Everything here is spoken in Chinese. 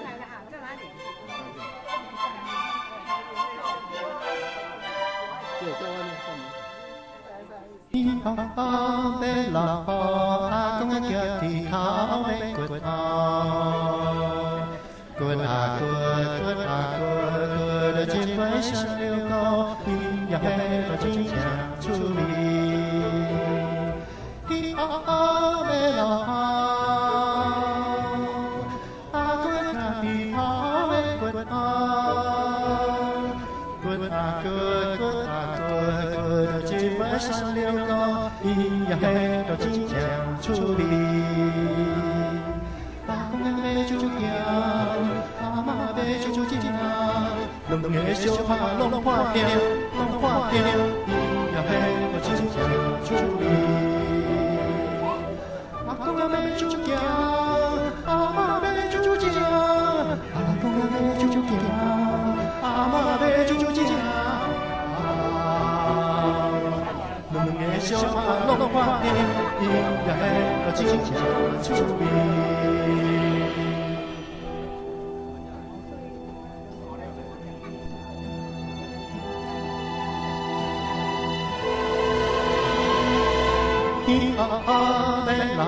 来了啊，在哪里？对，在外面放。阿妹老阿公嘅腳蹄後尾骨後，骨啊骨，骨啊骨，骨的金杯上流高，咿呀嘿到金槍出嚟。阿妹老阿公嘅腳蹄後尾骨後，骨啊骨，骨啊骨，骨的金杯上流高。咿呀嘿到金槍出嚟，阿公嘅買酒埕，阿媽買酒埕，兩個小花攏花掉，攏花掉，咿呀嘿到金槍出嚟，阿公嘅買酒埕，阿媽買酒埕，阿公嘅買酒埕，阿媽買酒埕。小花攏花掉，咿呀嘿到金槍出嚟。阿妹老